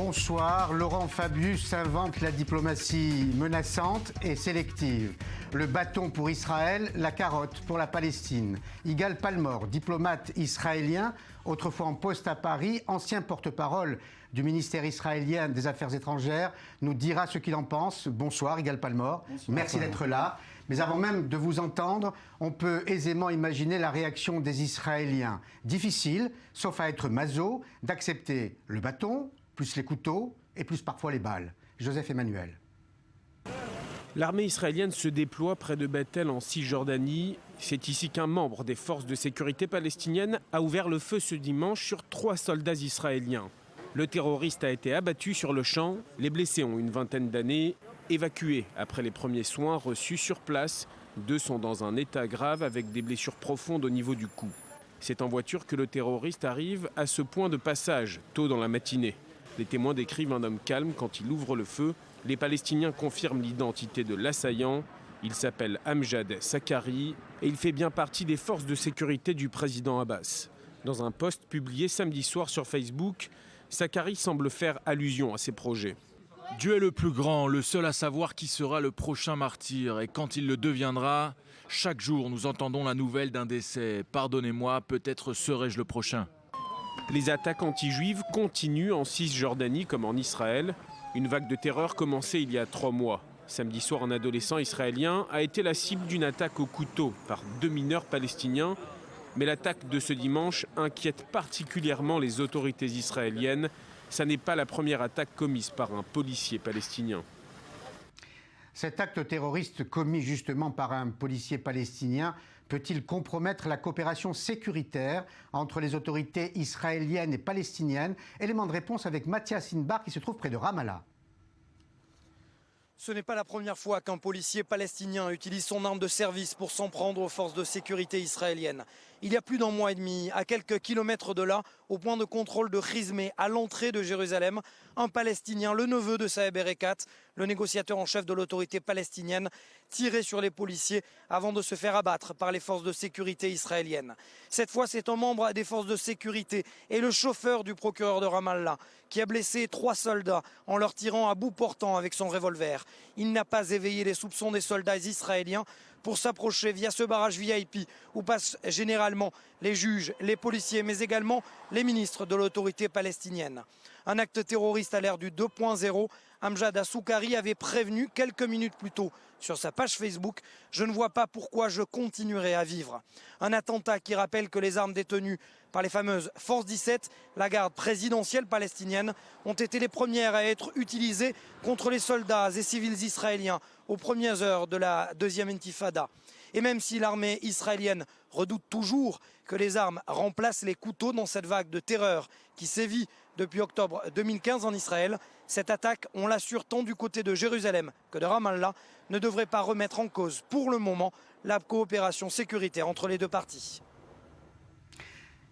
Bonsoir, Laurent Fabius invente la diplomatie menaçante et sélective. Le bâton pour Israël, la carotte pour la Palestine. Yigal Palmor, diplomate israélien, autrefois en poste à Paris, ancien porte-parole du ministère israélien des Affaires étrangères, nous dira ce qu'il en pense. Bonsoir Yigal Palmor, merci d'être là. Mais avant même de vous entendre, on peut aisément imaginer la réaction des Israéliens. Difficile, sauf à être maso, d'accepter le bâton, plus les couteaux et plus parfois les balles. Joseph Emmanuel. L'armée israélienne se déploie près de Beth-El en Cisjordanie. C'est ici qu'un membre des forces de sécurité palestiniennes a ouvert le feu ce dimanche sur 3 soldats israéliens. Le terroriste a été abattu sur le champ. Les blessés ont une vingtaine d'années. Évacués après les premiers soins reçus sur place, 2 sont dans un état grave avec des blessures profondes au niveau du cou. C'est en voiture que le terroriste arrive à ce point de passage, tôt dans la matinée. Les témoins décrivent un homme calme quand il ouvre le feu. Les Palestiniens confirment l'identité de l'assaillant. Il s'appelle Amjad Sakari et il fait bien partie des forces de sécurité du président Abbas. Dans un post publié samedi soir sur Facebook, Sakari semble faire allusion à ses projets. Dieu est le plus grand, le seul à savoir qui sera le prochain martyr. Et quand il le deviendra, chaque jour nous entendons la nouvelle d'un décès. Pardonnez-moi, peut-être serai-je le prochain. Les attaques anti-juives continuent en Cisjordanie comme en Israël. Une vague de terreur commencée il y a 3 mois. Samedi soir, un adolescent israélien a été la cible d'une attaque au couteau par 2 mineurs palestiniens. Mais l'attaque de ce dimanche inquiète particulièrement les autorités israéliennes. Ça n'est pas la première attaque commise par un policier palestinien. Cet acte terroriste commis justement par un policier palestinien peut-il compromettre la coopération sécuritaire entre les autorités israéliennes et palestiniennes? Élément de réponse avec Mathias Inbar qui se trouve près de Ramallah. Ce n'est pas la première fois qu'un policier palestinien utilise son arme de service pour s'en prendre aux forces de sécurité israéliennes. Il y a plus d'1 mois et demi, à quelques kilomètres de là, au point de contrôle de Chizmeh, à l'entrée de Jérusalem, un Palestinien, le neveu de Saeb Erekat, le négociateur en chef de l'autorité palestinienne, tirait sur les policiers avant de se faire abattre par les forces de sécurité israéliennes. Cette fois, c'est un membre des forces de sécurité et le chauffeur du procureur de Ramallah qui a blessé 3 soldats en leur tirant à bout portant avec son revolver. Il n'a pas éveillé les soupçons des soldats israéliens pour s'approcher via ce barrage VIP où passent généralement les juges, les policiers, mais également les ministres de l'autorité palestinienne. Un acte terroriste à l'ère du 2.0, Amjad Sakari avait prévenu quelques minutes plus tôt sur sa page Facebook « Je ne vois pas pourquoi je continuerai à vivre ». Un attentat qui rappelle que les armes détenues par les fameuses Force 17, la garde présidentielle palestinienne, ont été les premières à être utilisées contre les soldats et civils israéliens aux premières heures de la deuxième intifada. Et même si l'armée israélienne redoute toujours que les armes remplacent les couteaux dans cette vague de terreur qui sévit depuis octobre 2015 en Israël, cette attaque, on l'assure tant du côté de Jérusalem que de Ramallah, ne devrait pas remettre en cause pour le moment la coopération sécuritaire entre les 2 parties.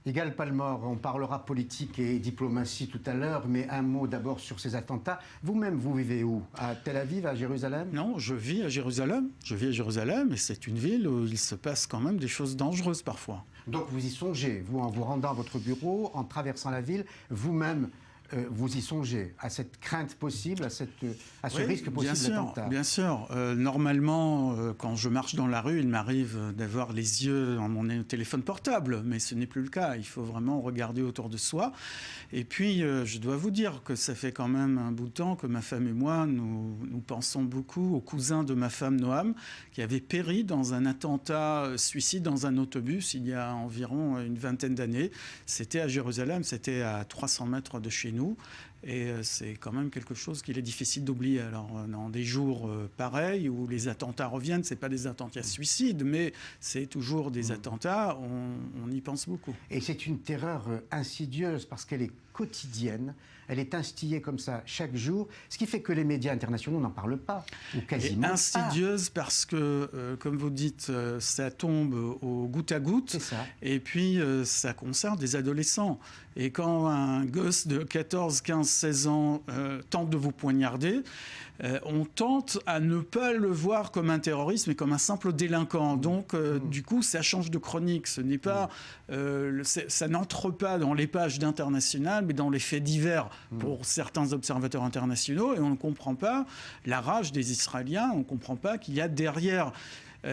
Yigal Palmor, on parlera politique et diplomatie tout à l'heure, mais un mot d'abord sur ces attentats. Vous-même, vous vivez où? À Tel Aviv, à Jérusalem? Non, je vis à Jérusalem. Je vis à Jérusalem et c'est une ville où il se passe quand même des choses dangereuses parfois. Donc vous y songez, vous, en vous rendant à votre bureau, en traversant la ville, vous-même, vous y songez à cette crainte possible, à ce risque possible d'attentat. Bien sûr. Normalement, quand je marche dans la rue, il m'arrive d'avoir les yeux dans mon téléphone portable, mais ce n'est plus le cas. Il faut vraiment regarder autour de soi. Et puis, je dois vous dire que ça fait quand même un bout de temps que ma femme et moi, nous pensons beaucoup au cousin de ma femme, Noam, qui avait péri dans un attentat suicide dans un autobus il y a environ une vingtaine d'années. C'était à Jérusalem, c'était à 300 mètres de chez nous. Et c'est quand même quelque chose qu'il est difficile d'oublier. Alors, dans des jours pareils où les attentats reviennent, ce n'est pas des attentats suicides, mais c'est toujours des attentats, on y pense beaucoup. Et c'est une terreur insidieuse parce qu'elle est quotidienne, elle est instillée comme ça chaque jour, ce qui fait que les médias internationaux n'en parlent pas, ou quasiment pas. Insidieuse parce que, comme vous dites, ça tombe au goutte à goutte, c'est ça. Et puis ça concerne des adolescents. Et quand un gosse de 14, 15, 16 ans tente de vous poignarder, on tente à ne pas le voir comme un terroriste, mais comme un simple délinquant. Donc, du coup, ça change de chronique. Ce n'est pas, ça n'entre pas dans les pages d'International mais dans les faits divers pour certains observateurs internationaux. Et on ne comprend pas la rage des Israéliens, on ne comprend pas qu'il y a derrière...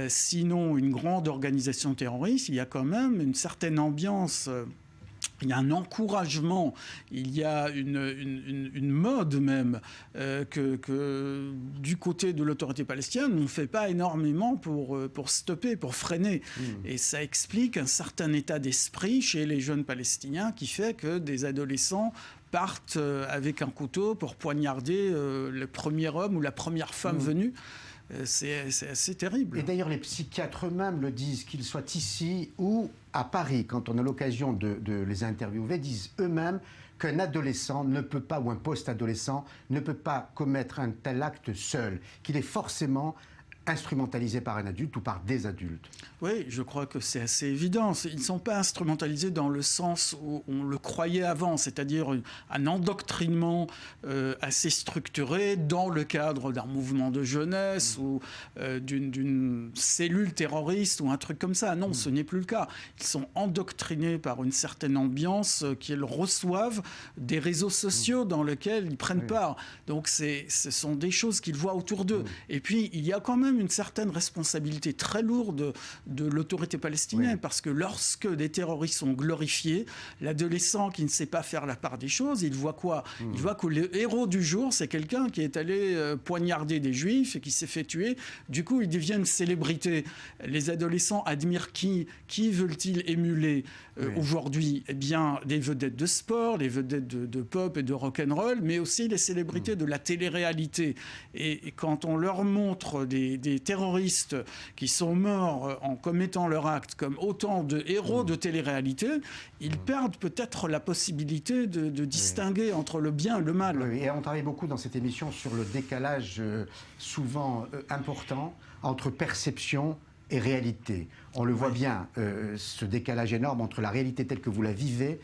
sinon une grande organisation terroriste, il y a quand même une certaine ambiance, il y a un encouragement, il y a une mode même que du côté de l'autorité palestinienne, on ne fait pas énormément pour stopper, pour freiner. Et ça explique un certain état d'esprit chez les jeunes Palestiniens qui fait que des adolescents partent avec un couteau pour poignarder le premier homme ou la première femme venue. C'est assez terrible. Et d'ailleurs, les psychiatres eux-mêmes le disent, qu'ils soient ici ou à Paris, quand on a l'occasion de les interviewer, disent eux-mêmes qu'un adolescent ne peut pas, ou un post-adolescent, ne peut pas commettre un tel acte seul, qu'il est forcément instrumentalisés par un adulte ou par des adultes. Oui, je crois que c'est assez évident. Ils ne sont pas instrumentalisés dans le sens où on le croyait avant, c'est-à-dire un endoctrinement assez structuré dans le cadre d'un mouvement de jeunesse ou d'une cellule terroriste ou un truc comme ça. Non, ce n'est plus le cas. Ils sont endoctrinés par une certaine ambiance qu'ils reçoivent des réseaux sociaux dans lesquels ils prennent part. Donc ce sont des choses qu'ils voient autour d'eux. Et puis, il y a quand même une certaine responsabilité très lourde de l'autorité palestinienne, parce que lorsque des terroristes sont glorifiés, l'adolescent qui ne sait pas faire la part des choses, il voit quoi ? Il voit que le héros du jour, c'est quelqu'un qui est allé poignarder des juifs et qui s'est fait tuer. Du coup, il devient une célébrité. Les adolescents admirent qui veulent-ils émuler aujourd'hui ? Eh bien, des vedettes de sport, des vedettes de pop et de rock'n'roll, mais aussi les célébrités de la télé-réalité. Et quand on leur montre des terroristes qui sont morts en commettant leur acte comme autant de héros de télé-réalité, ils perdent peut-être la possibilité de distinguer entre le bien et le mal. Oui, et on travaille beaucoup dans cette émission sur le décalage souvent important entre perception et réalité. On le voit bien, ce décalage énorme entre la réalité telle que vous la vivez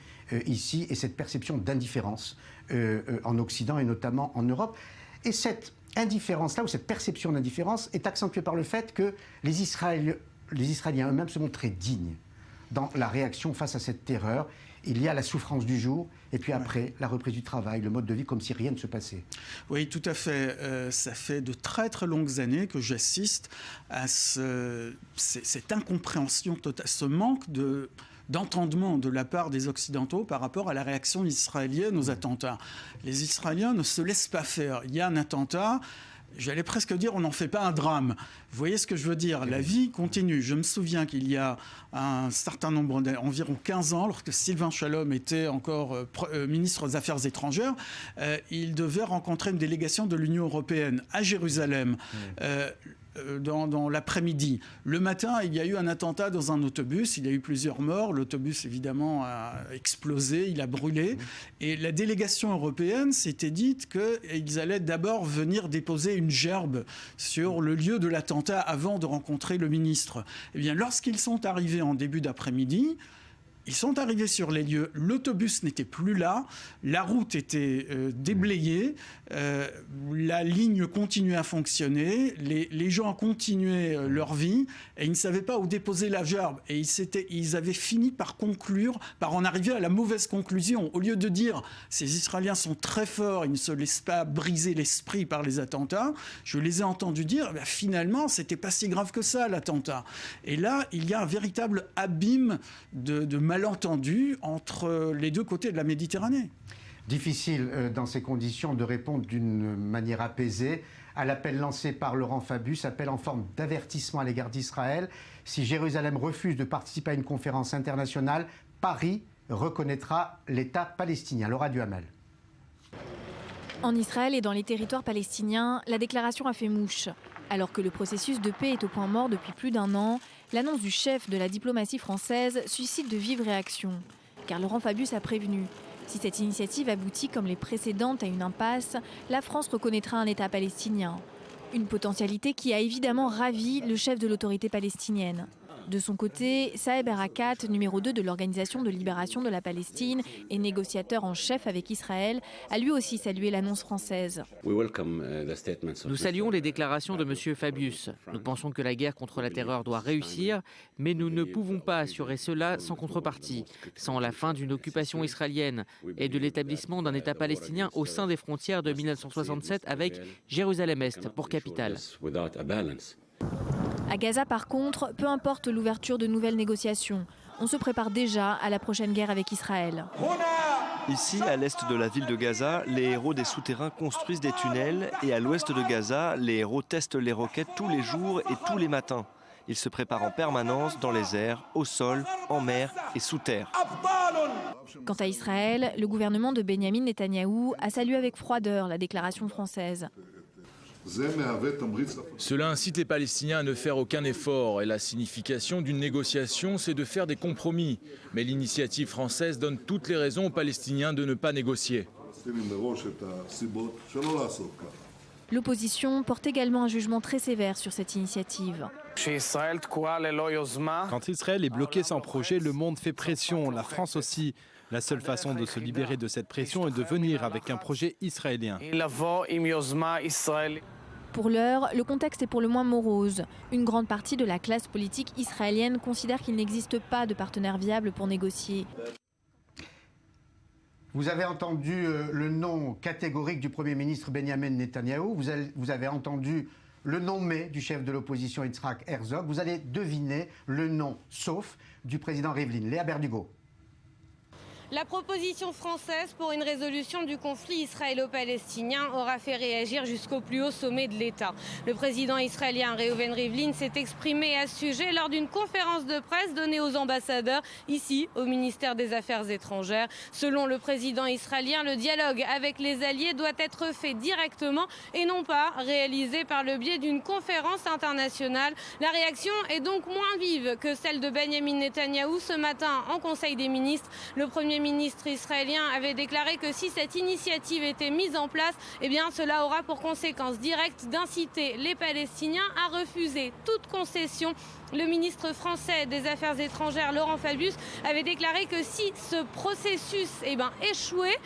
ici et cette perception d'indifférence en Occident et notamment en Europe. Et cette indifférence-là, ou cette perception d'indifférence, est accentuée par le fait que les Israéliens eux-mêmes se montrent très dignes dans la réaction face à cette terreur. Il y a la souffrance du jour, et puis après, la reprise du travail, le mode de vie, comme si rien ne se passait. Oui, tout à fait. Ça fait de très très longues années que j'assiste à cette incompréhension totale, ce manque d'entendement de la part des Occidentaux par rapport à la réaction israélienne aux attentats. Les Israéliens ne se laissent pas faire. Il y a un attentat, j'allais presque dire, on n'en fait pas un drame. Vous voyez ce que je veux dire ? La vie continue. Je me souviens qu'il y a un certain nombre environ 15 ans, lorsque Sylvain Shalom était encore ministre des Affaires étrangères, il devait rencontrer une délégation de l'Union européenne à Jérusalem. Dans l'après-midi. Le matin, il y a eu un attentat dans un autobus. Il y a eu plusieurs morts. L'autobus, évidemment, a explosé. Il a brûlé. Et la délégation européenne s'était dite qu'ils allaient d'abord venir déposer une gerbe sur le lieu de l'attentat avant de rencontrer le ministre. Eh bien, lorsqu'ils sont arrivés en début d'après-midi, ils sont arrivés sur les lieux, l'autobus n'était plus là, la route était déblayée, la ligne continuait à fonctionner, les gens continuaient leur vie et ils ne savaient pas où déposer la gerbe. Et ils avaient fini par en arriver à la mauvaise conclusion. Au lieu de dire « ces Israéliens sont très forts, ils ne se laissent pas briser l'esprit par les attentats », je les ai entendus dire « finalement, c'était pas si grave que ça, l'attentat ». Et là, il y a un véritable abîme de malentendu entre les deux côtés de la Méditerranée. Difficile dans ces conditions de répondre d'une manière apaisée à l'appel lancé par Laurent Fabius, appel en forme d'avertissement à l'égard d'Israël. Si Jérusalem refuse de participer à une conférence internationale, Paris reconnaîtra l'État palestinien. Laura Duhamel. En Israël et dans les territoires palestiniens, la déclaration a fait mouche. Alors que le processus de paix est au point mort depuis plus d'un an, l'annonce du chef de la diplomatie française suscite de vives réactions. Car Laurent Fabius a prévenu. Si cette initiative aboutit comme les précédentes à une impasse, la France reconnaîtra un État palestinien. Une potentialité qui a évidemment ravi le chef de l'autorité palestinienne. De son côté, Saeb Erekat, numéro 2 de l'Organisation de libération de la Palestine et négociateur en chef avec Israël, a lui aussi salué l'annonce française. Nous saluons les déclarations de M. Fabius. Nous pensons que la guerre contre la terreur doit réussir, mais nous ne pouvons pas assurer cela sans contrepartie, sans la fin d'une occupation israélienne et de l'établissement d'un État palestinien au sein des frontières de 1967 avec Jérusalem-Est pour capitale. À Gaza, par contre, peu importe l'ouverture de nouvelles négociations, on se prépare déjà à la prochaine guerre avec Israël. Ici, à l'est de la ville de Gaza, les héros des souterrains construisent des tunnels et à l'ouest de Gaza, les héros testent les roquettes tous les jours et tous les matins. Ils se préparent en permanence dans les airs, au sol, en mer et sous terre. Quant à Israël, le gouvernement de Benyamin Netanyahou a salué avec froideur la déclaration française. Cela incite les Palestiniens à ne faire aucun effort et la signification d'une négociation, c'est de faire des compromis. Mais l'initiative française donne toutes les raisons aux Palestiniens de ne pas négocier. L'opposition porte également un jugement très sévère sur cette initiative. Quand Israël est bloqué sans projet, le monde fait pression, la France aussi. La seule façon de se libérer de cette pression est de venir avec un projet israélien. Pour l'heure, le contexte est pour le moins morose. Une grande partie de la classe politique israélienne considère qu'il n'existe pas de partenaire viable pour négocier. Vous avez entendu le nom catégorique du Premier ministre Benyamin Netanyahou. Vous avez entendu le nom mais du chef de l'opposition Yitzhak Herzog. Vous allez deviner le nom sauf du président Rivlin. Léa Berdugo. La proposition française pour une résolution du conflit israélo-palestinien aura fait réagir jusqu'au plus haut sommet de l'État. Le président israélien Reuven Rivlin s'est exprimé à ce sujet lors d'une conférence de presse donnée aux ambassadeurs ici au ministère des Affaires étrangères. Selon le président israélien, le dialogue avec les alliés doit être fait directement et non pas réalisé par le biais d'une conférence internationale. La réaction est donc moins vive que celle de Benyamin Netanyahou ce matin en Conseil des ministres. Le Premier ministre israélien avait déclaré que si cette initiative était mise en place, eh bien cela aura pour conséquence directe d'inciter les Palestiniens à refuser toute concession. Le ministre français des Affaires étrangères, Laurent Fabius, avait déclaré que si ce processus échouait,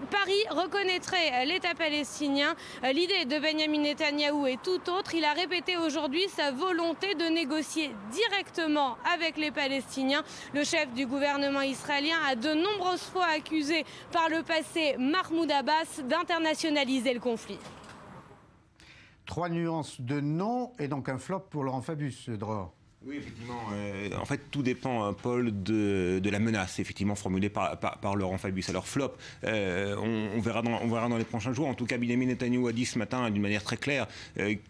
Paris reconnaîtrait l'État palestinien. L'idée de Benyamin Netanyahou est tout autre. Il a répété aujourd'hui sa volonté de négocier directement avec les Palestiniens. Le chef du gouvernement israélien a de nombreuses fois accusé par le passé Mahmoud Abbas d'internationaliser le conflit. 3 nuances de non et donc un flop pour Laurent Fabius, Dror. Oui, effectivement. En fait, tout dépend, Paul, de la menace, effectivement, formulée par Laurent Fabius. Alors, flop, on verra dans les prochains jours. En tout cas, Benyamin Netanyahou a dit ce matin, d'une manière très claire,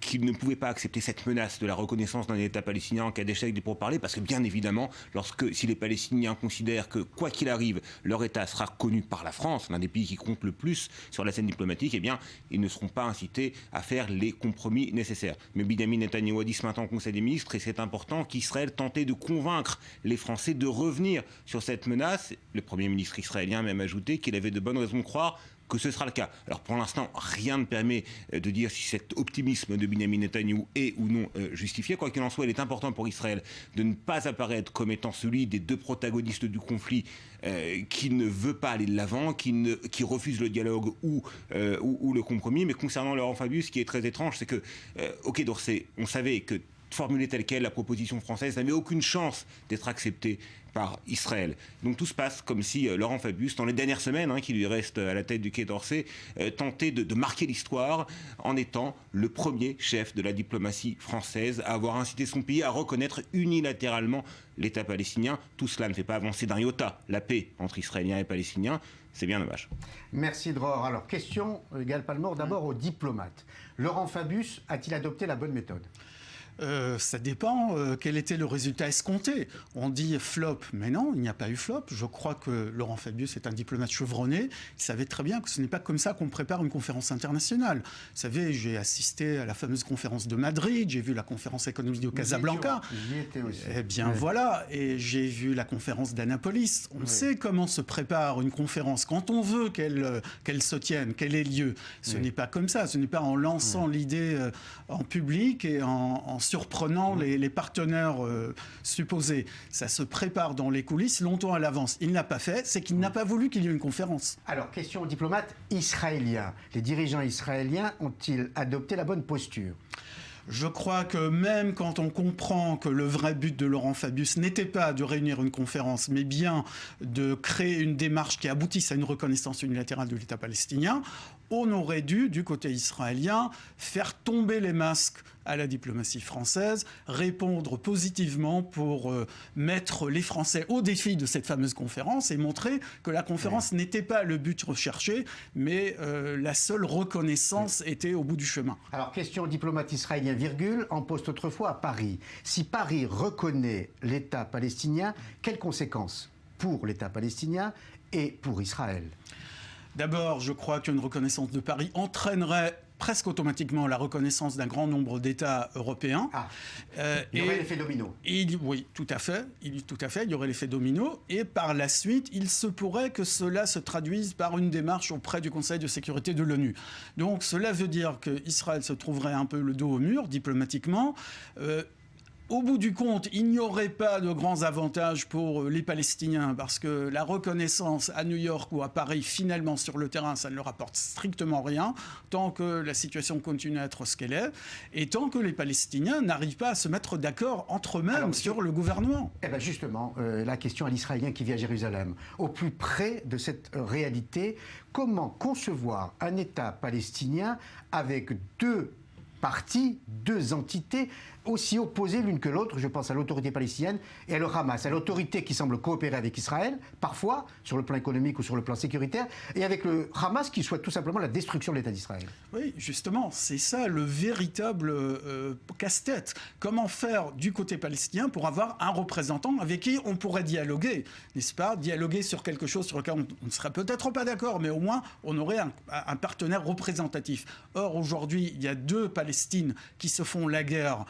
qu'il ne pouvait pas accepter cette menace de la reconnaissance d'un État palestinien en cas d'échec des pourparlers, parce que, bien évidemment, si les Palestiniens considèrent que, quoi qu'il arrive, leur État sera reconnu par la France, l'un des pays qui compte le plus sur la scène diplomatique, eh bien, ils ne seront pas incités à faire les compromis nécessaires. Mais Benyamin Netanyahou a dit ce matin au Conseil des ministres, et c'est important, qu'Israël tentait de convaincre les Français de revenir sur cette menace. Le Premier ministre israélien a même ajouté qu'il avait de bonnes raisons de croire que ce sera le cas. Alors pour l'instant, rien ne permet de dire si cet optimisme de Benyamin Netanyahou est ou non justifié. Quoi qu'il en soit, il est important pour Israël de ne pas apparaître comme étant celui des deux protagonistes du conflit qui ne veut pas aller de l'avant, qui refuse le dialogue ou le compromis. Mais concernant Laurent Fabius, ce qui est très étrange, c'est que, d'Orsay, on savait que formulée telle quelle, la proposition française n'avait aucune chance d'être acceptée par Israël. Donc tout se passe comme si Laurent Fabius, dans les dernières semaines qui lui restent à la tête du Quai d'Orsay, tentait de marquer l'histoire en étant le premier chef de la diplomatie française à avoir incité son pays à reconnaître unilatéralement l'État palestinien. Tout cela ne fait pas avancer d'un iota la paix entre Israéliens et Palestiniens. C'est bien dommage. Merci Dror. Alors, question, Gal Palmore, d'abord aux diplomates. Laurent Fabius a-t-il adopté la bonne méthode ? Ça dépend quel était le résultat escompté. On dit flop, mais non, il n'y a pas eu flop. Je crois que Laurent Fabius est un diplomate chevronné. Il savait très bien que ce n'est pas comme ça qu'on prépare une conférence internationale. Vous savez, j'ai assisté à la fameuse conférence de Madrid, j'ai vu la conférence économique de Casablanca. J'y étais aussi. Eh bien voilà, et j'ai vu la conférence d'Annapolis. On sait comment se prépare une conférence quand on veut qu'elle se tienne, qu'elle ait lieu. Ce n'est pas comme ça, ce n'est pas en lançant l'idée en public et en surprenant les partenaires supposés. Ça se prépare dans les coulisses longtemps à l'avance. Il ne l'a pas fait, c'est qu'il n'a pas voulu qu'il y ait une conférence. Alors, question aux diplomates israéliens. Les dirigeants israéliens ont-ils adopté la bonne posture ? Je crois que même quand on comprend que le vrai but de Laurent Fabius n'était pas de réunir une conférence, mais bien de créer une démarche qui aboutisse à une reconnaissance unilatérale de l'État palestinien, on aurait dû, du côté israélien, faire tomber les masques à la diplomatie française, répondre positivement pour mettre les Français au défi de cette fameuse conférence et montrer que la conférence n'était pas le but recherché, mais la seule reconnaissance était au bout du chemin. Alors, question diplomate israélien, virgule, en poste autrefois à Paris. Si Paris reconnaît l'État palestinien, quelles conséquences pour l'État palestinien et pour Israël ? D'abord, je crois qu'une reconnaissance de Paris entraînerait presque automatiquement la reconnaissance d'un grand nombre d'États européens. Il y aurait l'effet domino. Oui, tout à fait. Il y aurait l'effet domino. Et par la suite, il se pourrait que cela se traduise par une démarche auprès du Conseil de sécurité de l'ONU. Donc cela veut dire qu'Israël se trouverait un peu le dos au mur, diplomatiquement. Au bout du compte, il n'y aurait pas de grands avantages pour les Palestiniens parce que la reconnaissance à New York ou à Paris, finalement, sur le terrain, ça ne leur apporte strictement rien tant que la situation continue à être ce qu'elle est et tant que les Palestiniens n'arrivent pas à se mettre d'accord entre eux-mêmes sur le gouvernement. Eh bien justement, la question à l'Israélien qui vit à Jérusalem. Au plus près de cette réalité, comment concevoir un État palestinien avec deux parties, deux entités aussi opposées l'une que l'autre? Je pense à l'autorité palestinienne et à le Hamas, à l'autorité qui semble coopérer avec Israël, parfois sur le plan économique ou sur le plan sécuritaire, et avec le Hamas qui souhaite tout simplement la destruction de l'État d'Israël. Oui, justement, c'est ça le véritable casse-tête. Comment faire du côté palestinien pour avoir un représentant avec qui on pourrait dialoguer, n'est-ce pas? Dialoguer sur quelque chose sur lequel on ne serait peut-être pas d'accord, mais au moins on aurait un partenaire représentatif. Or, aujourd'hui, il y a deux Palestines qui se font la guerre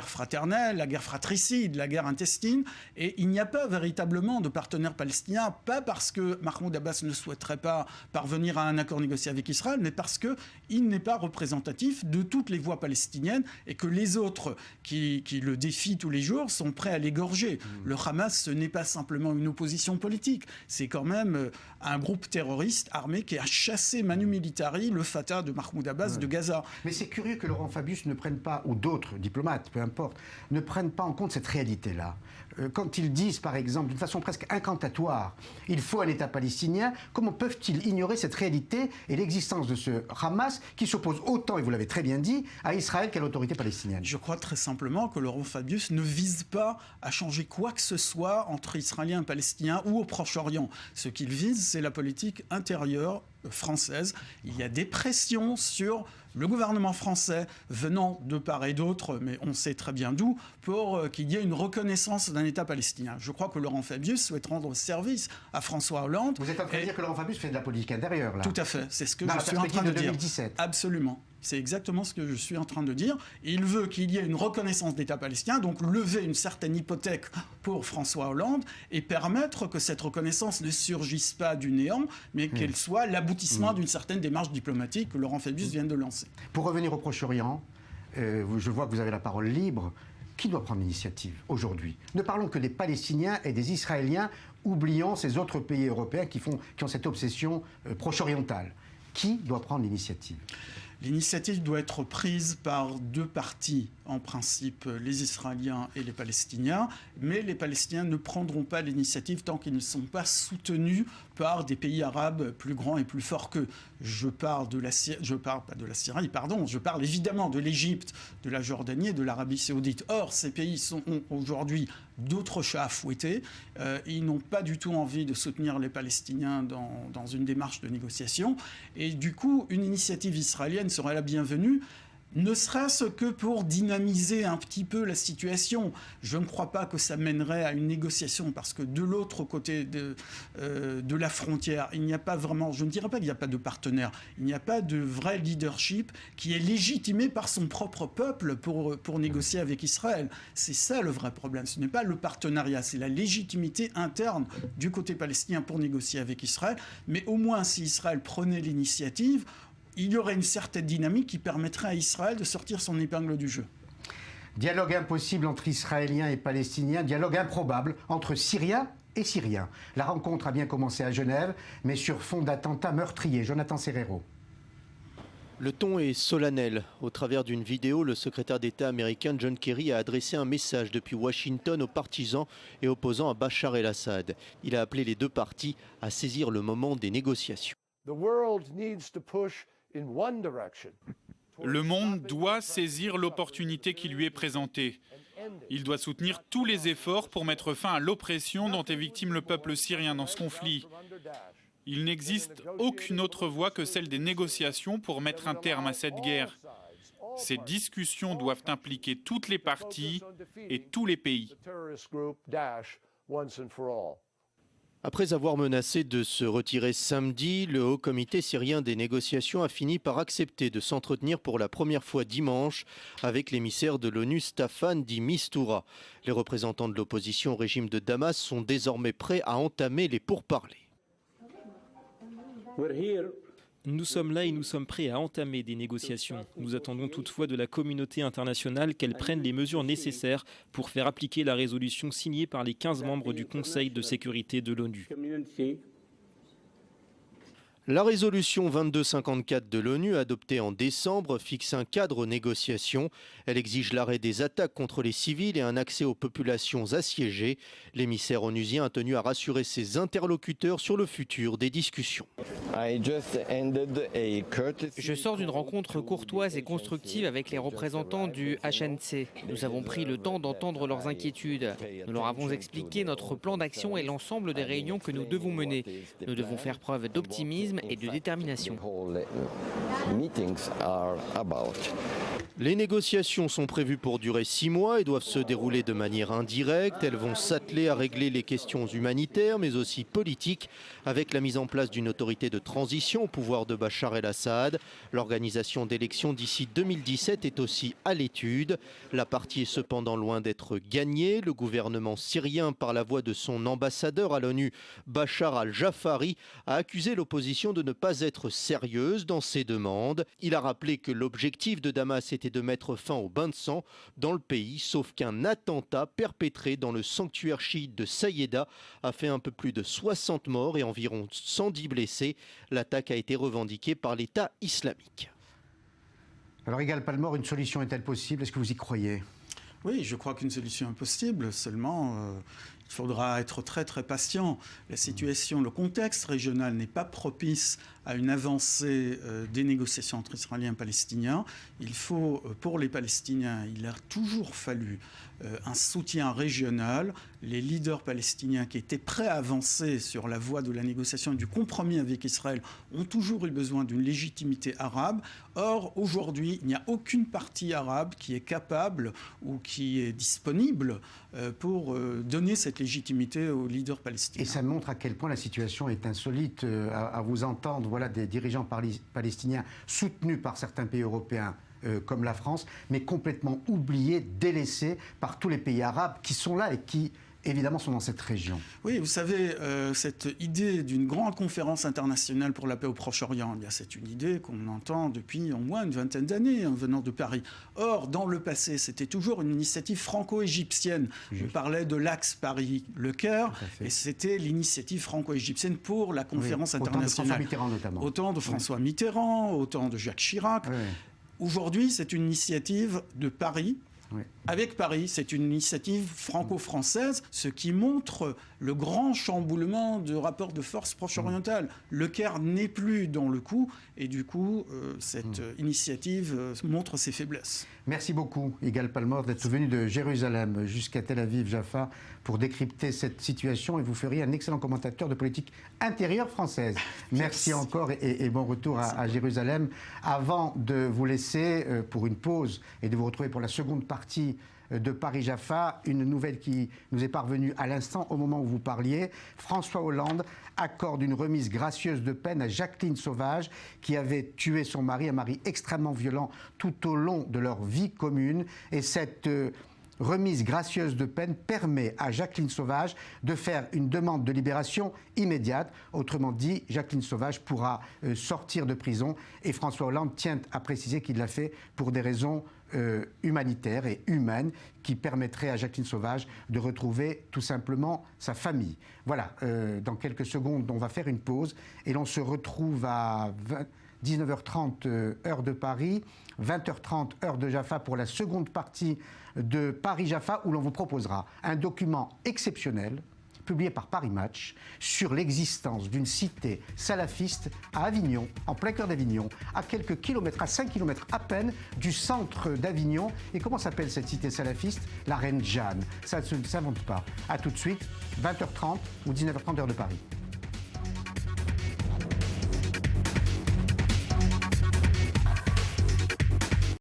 fraternelle, la guerre fratricide, la guerre intestine, et il n'y a pas véritablement de partenaire palestinien, pas parce que Mahmoud Abbas ne souhaiterait pas parvenir à un accord négocié avec Israël, mais parce qu'il n'est pas représentatif de toutes les voix palestiniennes et que les autres qui le défient tous les jours sont prêts à l'égorger. Le Hamas, ce n'est pas simplement une opposition politique, c'est quand même un groupe terroriste armé qui a chassé Manu Militari, le Fatah de Mahmoud Abbas de Gaza. Mais c'est curieux que Laurent Fabius ne prenne pas, ou d'autres diplomates, peu importe, ne prennent pas en compte cette réalité-là. Quand ils disent, par exemple, d'une façon presque incantatoire, il faut un État palestinien, comment peuvent-ils ignorer cette réalité et l'existence de ce Hamas qui s'oppose autant, et vous l'avez très bien dit, à Israël qu'à l'autorité palestinienne? Je crois très simplement que Laurent Fabius ne vise pas à changer quoi que ce soit entre Israéliens et Palestiniens ou au Proche-Orient. Ce qu'il vise, c'est la politique intérieure française. Il y a des pressions sur le gouvernement français venant de part et d'autre, mais on sait très bien d'où, pour qu'il y ait une reconnaissance d'un État palestinien. Je crois que Laurent Fabius souhaite rendre service à François Hollande. Vous êtes en train de dire que Laurent Fabius fait de la politique intérieure, là? Tout à fait, c'est ce que je suis en train de dire. 2017. Absolument. C'est exactement ce que je suis en train de dire. Il veut qu'il y ait une reconnaissance d'État palestinien, donc lever une certaine hypothèque pour François Hollande et permettre que cette reconnaissance ne surgisse pas du néant, mais qu'elle soit l'aboutissement d'une certaine démarche diplomatique que Laurent Fabius vient de lancer. Pour revenir au Proche-Orient, je vois que vous avez la parole libre. Qui doit prendre l'initiative aujourd'hui? Ne parlons que des Palestiniens et des Israéliens, oublions ces autres pays européens qui ont cette obsession proche-orientale. Qui doit prendre l'initiative? L'initiative doit être prise par deux parties, en principe les Israéliens et les Palestiniens, mais les Palestiniens ne prendront pas l'initiative tant qu'ils ne sont pas soutenus par des pays arabes plus grands et plus forts qu'eux. Je parle évidemment de l'Égypte, de la Jordanie et de l'Arabie saoudite. Or, ces pays ont aujourd'hui d'autres chats à fouetter. Ils n'ont pas du tout envie de soutenir les Palestiniens dans une démarche de négociation. Et du coup, une initiative israélienne serait la bienvenue, ne serait-ce que pour dynamiser un petit peu la situation. Je ne crois pas que ça mènerait à une négociation, parce que de l'autre côté de la frontière, il n'y a pas vraiment, je ne dirais pas qu'il n'y a pas de partenaire, il n'y a pas de vrai leadership qui est légitimé par son propre peuple pour négocier avec Israël. C'est ça le vrai problème, ce n'est pas le partenariat, c'est la légitimité interne du côté palestinien pour négocier avec Israël. Mais au moins, si Israël prenait l'initiative, il y aurait une certaine dynamique qui permettrait à Israël de sortir son épingle du jeu. Dialogue impossible entre Israéliens et Palestiniens, dialogue improbable entre Syriens et Syriens. La rencontre a bien commencé à Genève, mais sur fond d'attentats meurtriers. Jonathan Serrero. Le ton est solennel. Au travers d'une vidéo, le secrétaire d'État américain John Kerry a adressé un message depuis Washington aux partisans et opposants à Bachar el-Assad. Il a appelé les deux parties à saisir le moment des négociations. Le monde doit saisir l'opportunité qui lui est présentée. Il doit soutenir tous les efforts pour mettre fin à l'oppression dont est victime le peuple syrien dans ce conflit. Il n'existe aucune autre voie que celle des négociations pour mettre un terme à cette guerre. Ces discussions doivent impliquer toutes les parties et tous les pays. Après avoir menacé de se retirer samedi, le Haut Comité syrien des négociations a fini par accepter de s'entretenir pour la première fois dimanche avec l'émissaire de l'ONU Staffan de Mistura. Les représentants de l'opposition au régime de Damas sont désormais prêts à entamer les pourparlers. Nous sommes là et nous sommes prêts à entamer des négociations. Nous attendons toutefois de la communauté internationale qu'elle prenne les mesures nécessaires pour faire appliquer la résolution signée par les 15 membres du Conseil de sécurité de l'ONU. La résolution 2254 de l'ONU, adoptée en décembre, fixe un cadre aux négociations. Elle exige l'arrêt des attaques contre les civils et un accès aux populations assiégées. L'émissaire onusien a tenu à rassurer ses interlocuteurs sur le futur des discussions. Je sors d'une rencontre courtoise et constructive avec les représentants du HNC. Nous avons pris le temps d'entendre leurs inquiétudes. Nous leur avons expliqué notre plan d'action et l'ensemble des réunions que nous devons mener. Nous devons faire preuve d'optimisme et de détermination. Les négociations sont prévues pour durer 6 mois et doivent se dérouler de manière indirecte. Elles vont s'atteler à régler les questions humanitaires mais aussi politiques avec la mise en place d'une autorité de transition au pouvoir de Bachar el-Assad. L'organisation d'élections d'ici 2017 est aussi à l'étude. La partie est cependant loin d'être gagnée. Le gouvernement syrien, par la voix de son ambassadeur à l'ONU, Bachar al-Jafari, a accusé l'opposition de ne pas être sérieuse dans ses demandes. Il a rappelé que l'objectif de Damas était de mettre fin au bain de sang dans le pays, sauf qu'un attentat perpétré dans le sanctuaire chiite de Saïeda a fait un peu plus de 60 morts et environ 110 blessés. L'attaque a été revendiquée par l'État islamique. Alors, Yigal Palmore, une solution est-elle possible? Est-ce que vous y croyez? Oui, je crois qu'une solution est possible, seulement il faudra être très très patient. La situation, le contexte régional n'est pas propice à une avancée des négociations entre Israéliens et Palestiniens. Il faut, pour les Palestiniens, il a toujours fallu un soutien régional. Les leaders palestiniens qui étaient prêts à avancer sur la voie de la négociation et du compromis avec Israël ont toujours eu besoin d'une légitimité arabe. Or, aujourd'hui, il n'y a aucune partie arabe qui est capable ou qui est disponible pour donner cette légitimité aux leaders palestiniens. Et ça montre à quel point la situation est insolite. À vous entendre, voilà des dirigeants palestiniens soutenus par certains pays européens comme la France, mais complètement oubliés, délaissés par tous les pays arabes qui sont là et qui évidemment sont dans cette région. Oui, vous savez, cette idée d'une grande conférence internationale pour la paix au Proche-Orient, c'est une idée qu'on entend depuis au moins une vingtaine d'années en venant de Paris. Or, dans le passé, c'était toujours une initiative franco-égyptienne. Je parlais de l'axe Paris-Le Caire, et c'était l'initiative franco-égyptienne pour la conférence internationale. Autant de François Mitterrand notamment. Autant de François Mitterrand, autant de Jacques Chirac. Aujourd'hui, c'est une initiative de Paris. Avec Paris, c'est une initiative franco-française, ce qui montre le grand chamboulement de rapport de force proche-orientale. Le Caire n'est plus dans le coup et du coup, cette initiative montre ses faiblesses. Merci beaucoup, Yigal Palmore, d'être venu de Jérusalem jusqu'à Tel Aviv, Jaffa, pour décrypter cette situation et vous feriez un excellent commentateur de politique intérieure française. Merci encore et bon retour à Jérusalem. Avant de vous laisser pour une pause et de vous retrouver pour la seconde partie de Paris-Jaffa, une nouvelle qui nous est parvenue à l'instant au moment où vous parliez. François Hollande accorde une remise gracieuse de peine à Jacqueline Sauvage qui avait tué son mari, un mari extrêmement violent tout au long de leur vie commune. Et cette remise gracieuse de peine permet à Jacqueline Sauvage de faire une demande de libération immédiate. Autrement dit, Jacqueline Sauvage pourra sortir de prison et François Hollande tient à préciser qu'il l'a fait pour des raisons humanitaire et humaine qui permettrait à Jacqueline Sauvage de retrouver tout simplement sa famille. Voilà, dans quelques secondes, on va faire une pause et l'on se retrouve à 19h30 heure de Paris, 20h30 heure de Jaffa pour la seconde partie de Paris-Jaffa où l'on vous proposera un document exceptionnel publié par Paris Match sur l'existence d'une cité salafiste à Avignon, en plein cœur d'Avignon, à quelques kilomètres, à 5 kilomètres à peine du centre d'Avignon. Et comment s'appelle cette cité salafiste? La Reine Jeanne. Ça ne s'invente pas. A tout de suite, 20h30 ou 19h30 heure de Paris.